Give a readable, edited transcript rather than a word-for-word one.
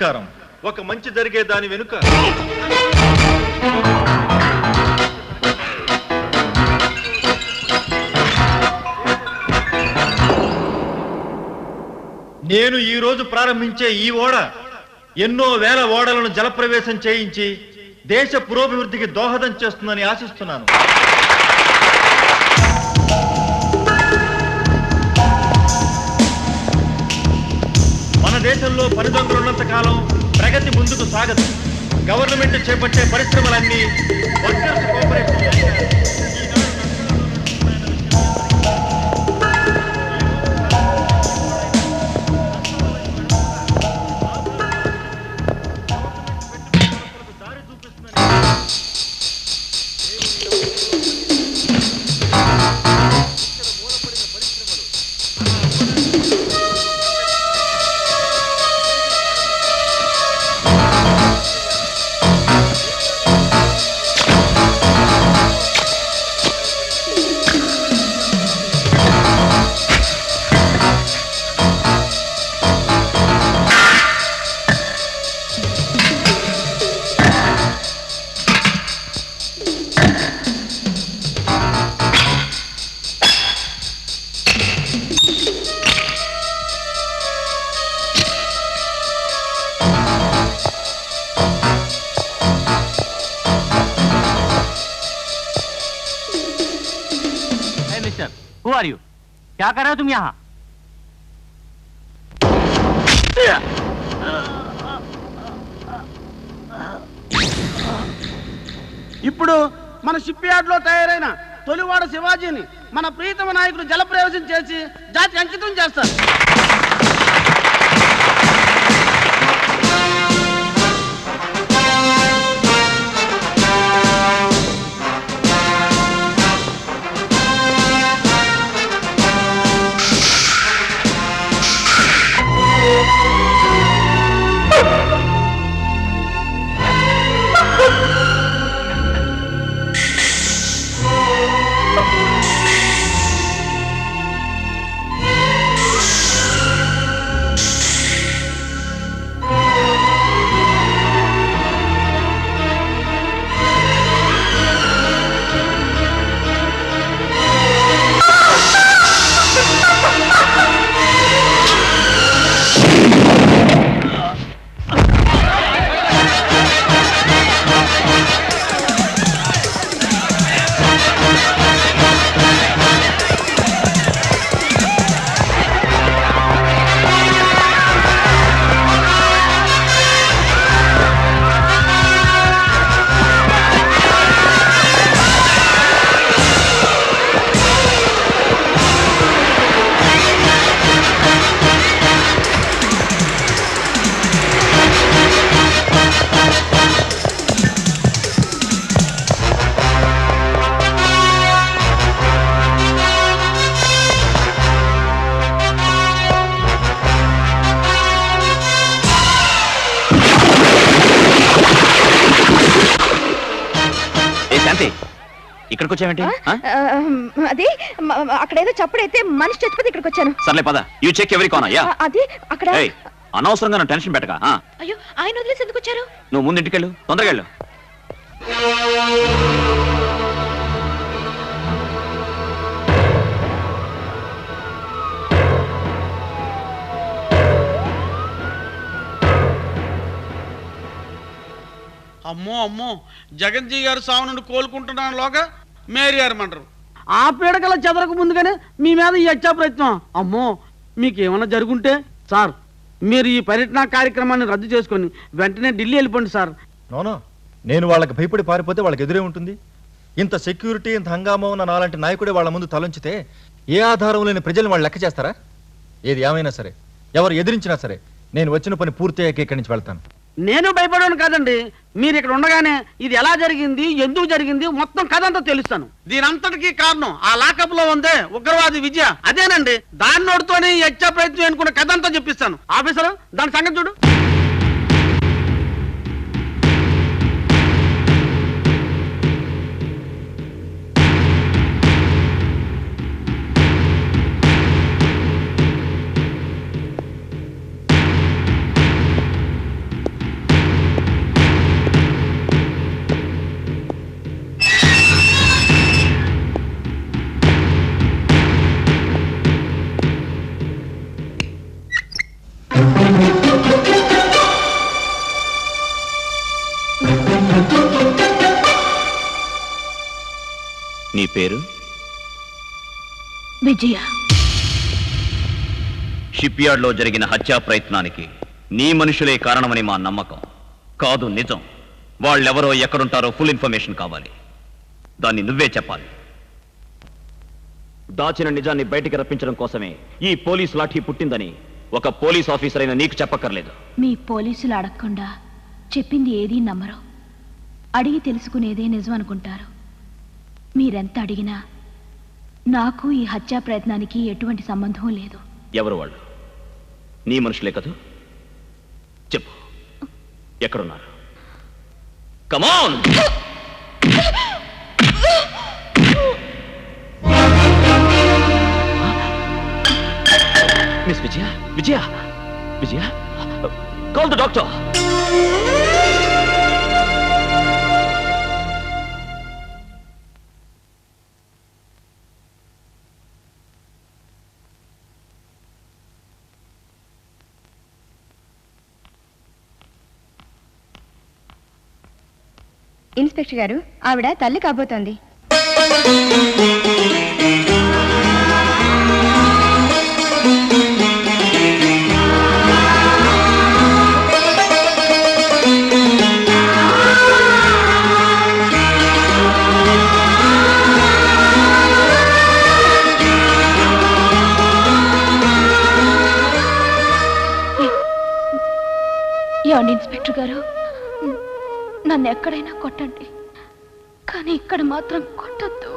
నమస్కారం. ఒక మంచి జరిగే దాని వెనుక నేను ఈ రోజు ప్రారంభించే ఈ ఓడ ఎన్నో వేల ఓడలను జలప్రవేశం చేయించి దేశ పురోభివృద్ధికి దోహదం చేస్తుందని ఆశిస్తున్నాను. మన దేశంలో పని దొంగలున్నంత కాలం ప్రగతి ముందుకు సాగదు. గవర్నమెంట్ చేపట్టే పరిశ్రమలన్నీ వర్కర్స్ కోఆపరేషన్ దారి చూపిస్తుందని మూలపడిన పరిశ్రమలు Who are you? क्या कर रहे हो तुम यहाँ? ఇప్పుడు మన షిప్ యార్డ్ లో తయారైన తొలివాడ శివాజీని మన ప్రీతమ నాయకుడు జలప్రవేశం చేసి జాతికి అంకితం చేస్తారు. ఇక్కడికి వచ్చావేంటి? అది అక్కడేదో చప్పుడైతే మనిషి చచ్చిపోతే ఇక్కడికి వచ్చాను. సర్లే పద. You check every corner. Yeah అది అక్కడ అనవసరంగా నన్ను టెన్షన్ పెట్టక. అయ్యో ఆయన వదిలేసి ఎందుకు వచ్చారు? నువ్వు ముందు ఇంటికి వెళ్ళు, తొందరగా వెళ్ళు. అమ్మో అమ్మో, జగన్జీ గారు సావు నుండి కోలుకుంటున్నాలోగా మేరీ గారు మంటారు. ఆ పీడకల చెదరకు ముందుగానే మీ మీద ఈ హత్యా ప్రయత్నం. అమ్మో, మీకేమన్నా జరుగుంటే సార్ మీరు ఈ పర్యటన కార్యక్రమాన్ని రద్దు చేసుకొని వెంటనే ఢిల్లీ వెళ్ళిపోండి సార్. నోనో, నేను వాళ్ళకి భయపడి పారిపోతే వాళ్ళకి ఎదురే ఉంటుంది. ఇంత సెక్యూరిటీ, ఇంత హంగామా ఉన్న నాలాంటి నాయకుడే వాళ్ళ ముందు తలంచితే ఏ ఆధారం లేని ప్రజలు వాళ్ళు లెక్క చేస్తారా? ఏది ఏమైనా సరే, ఎవరు ఎదిరించినా సరే, నేను వచ్చిన పని పూర్తి అయ్యాక ఇక్కడి నుంచి వెళ్తాను. నేను భయపడను కాదండి, మీరు ఇక్కడ ఉండగానే ఇది ఎలా జరిగింది, ఎందుకు జరిగింది మొత్తం కథ అంతా తెలుస్తాను. దీనంతటికీ కారణం ఆ లాకప్ లో ఉందే ఉగ్రవాది విజయ, అదేనండి. దాని నోటితోనే ఈ హత్యా ప్రయత్నం అనుకున్న కథ అంతా చెప్పిస్తాను. ఆఫీసరు, దాని సంగతి చూడు. నీ పేరు? విజయ. షిప్ యార్డ్లో జరిగిన హత్యా ప్రయత్నానికి నీ మనుషులే కారణమని మా నమ్మకం. కాదు, నిజం. వాళ్ళెవరో ఎక్కడుంటారో ఫుల్ ఇన్ఫర్మేషన్ కావాలి. దాన్ని నువ్వే చెప్పాలి. దాచిన నిజాన్ని బయటికి రప్పించడం కోసమే ఈ పోలీసు లాఠీ పుట్టిందని ఒక పోలీస్ ఆఫీసర్ అయిన నీకు చెప్పక్కర్లేదు. మీ పోలీసులు అడగకుండా చెప్పింది ఏదీ నమ్మరు. అడిగి తెలుసుకునేదే నిజం అనుకుంటారు. మీరెంత అడిగినా నాకు ఈ హత్యా ప్రయత్నానికి ఎటువంటి సంబంధం లేదు. ఎవరు వాళ్ళు? నీ మనుషులే కదూ? చెప్పు, ఎక్కడున్నారు? Come on! Miss Vijaya, Vijaya, Vijaya, call the doctor. Inspector గారు, ఆవిడ తల్లి కాబోతోంది. ఏమండి ఇన్స్పెక్టర్ గారు, నన్ను ఎక్కడైనా కొట్టండి, కానీ ఇక్కడ మాత్రం కొట్టద్దు.